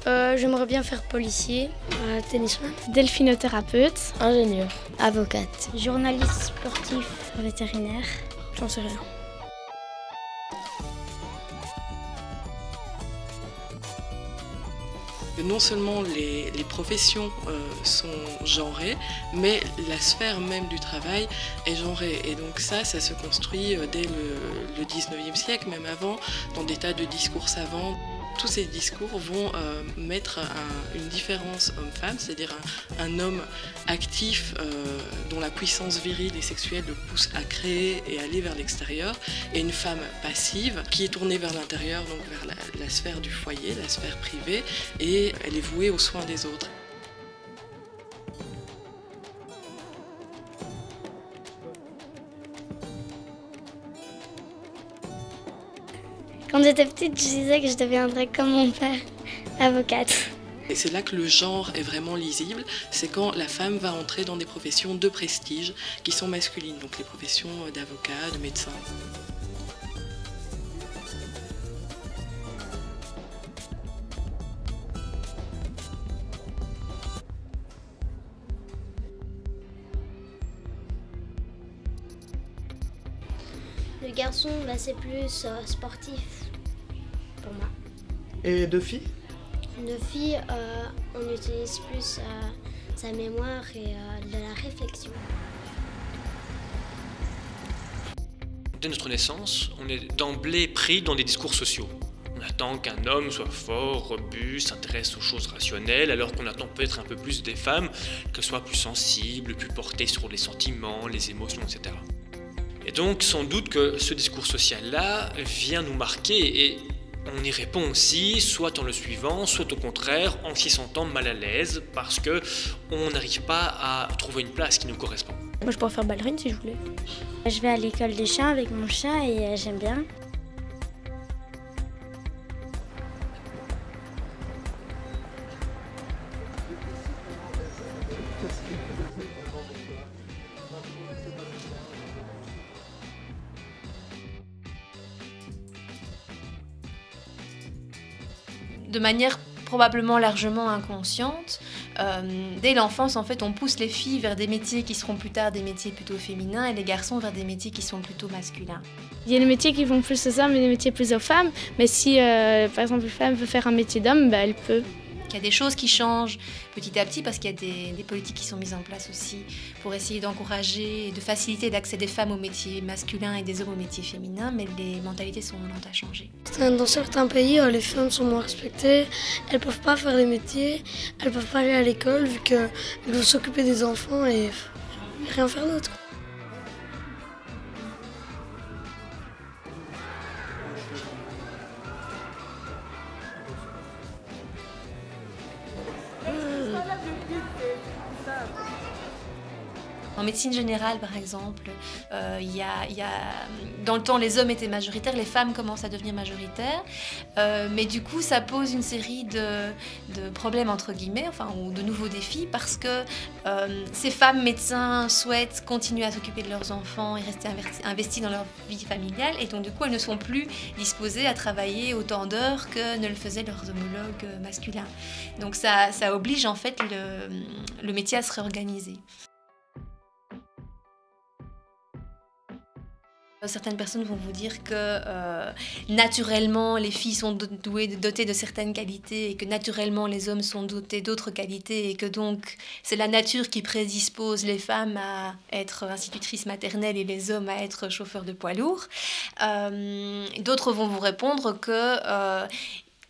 J'aimerais bien faire policier, tennisman, Delphinothérapeute, ingénieur, avocate, journaliste sportif, vétérinaire, j'en sais rien. Non seulement les professions sont genrées, mais la sphère même du travail est genrée. Et donc ça se construit dès le 19e siècle, même avant, dans des tas de discours savants. Tous ces discours vont mettre une différence homme-femme, c'est-à-dire un homme actif dont la puissance virile et sexuelle le pousse à créer et aller vers l'extérieur, et une femme passive qui est tournée vers l'intérieur, donc vers la sphère du foyer, la sphère privée, et elle est vouée aux soins des autres. Quand j'étais petite, je disais que je deviendrais comme mon père, avocate. Et c'est là que le genre est vraiment lisible, c'est quand la femme va entrer dans des professions de prestige qui sont masculines, donc les professions d'avocat, de médecin. Le garçon, c'est plus sportif pour moi. Et deux filles? De filles, on utilise plus sa mémoire et de la réflexion. Dès notre naissance, on est d'emblée pris dans des discours sociaux. On attend qu'un homme soit fort, robuste, s'intéresse aux choses rationnelles, alors qu'on attend peut-être un peu plus des femmes, qu'elles soient plus sensibles, plus portées sur les sentiments, les émotions, etc. Et donc, sans doute que ce discours social-là vient nous marquer et on y répond aussi, soit en le suivant, soit au contraire en s'y sentant mal à l'aise parce qu'on n'arrive pas à trouver une place qui nous correspond. Moi je pourrais faire ballerine si je voulais. Je vais à l'école des chiens avec mon chat et j'aime bien. De manière probablement largement inconsciente, dès l'enfance, en fait, on pousse les filles vers des métiers qui seront plus tard des métiers plutôt féminins et les garçons vers des métiers qui sont plutôt masculins. Il y a des métiers qui vont plus aux hommes et des métiers plus aux femmes, mais si par exemple une femme veut faire un métier d'homme, elle peut. Il y a des choses qui changent petit à petit parce qu'il y a des politiques qui sont mises en place aussi pour essayer d'encourager et de faciliter l'accès des femmes aux métiers masculins et des hommes aux métiers féminins, mais les mentalités sont lentes à changer. Dans certains pays, les femmes sont moins respectées, elles ne peuvent pas faire les métiers, elles ne peuvent pas aller à l'école vu qu'elles doivent s'occuper des enfants et rien faire d'autre. En médecine générale, par exemple, dans le temps, les hommes étaient majoritaires, les femmes commencent à devenir majoritaires, mais du coup, ça pose une série de problèmes, entre guillemets, ou de nouveaux défis, parce que ces femmes médecins souhaitent continuer à s'occuper de leurs enfants et rester investies dans leur vie familiale, et donc du coup, elles ne sont plus disposées à travailler autant d'heures que ne le faisaient leurs homologues masculins. Donc ça oblige en fait le métier à se réorganiser. Certaines personnes vont vous dire que naturellement les filles sont dotées de certaines qualités et que naturellement les hommes sont dotés d'autres qualités et que donc c'est la nature qui prédispose les femmes à être institutrices maternelles et les hommes à être chauffeurs de poids lourds. D'autres vont vous répondre que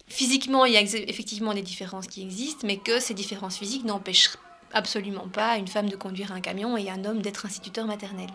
physiquement il y a effectivement des différences qui existent, mais que ces différences physiques n'empêchent absolument pas une femme de conduire un camion et un homme d'être instituteur maternel.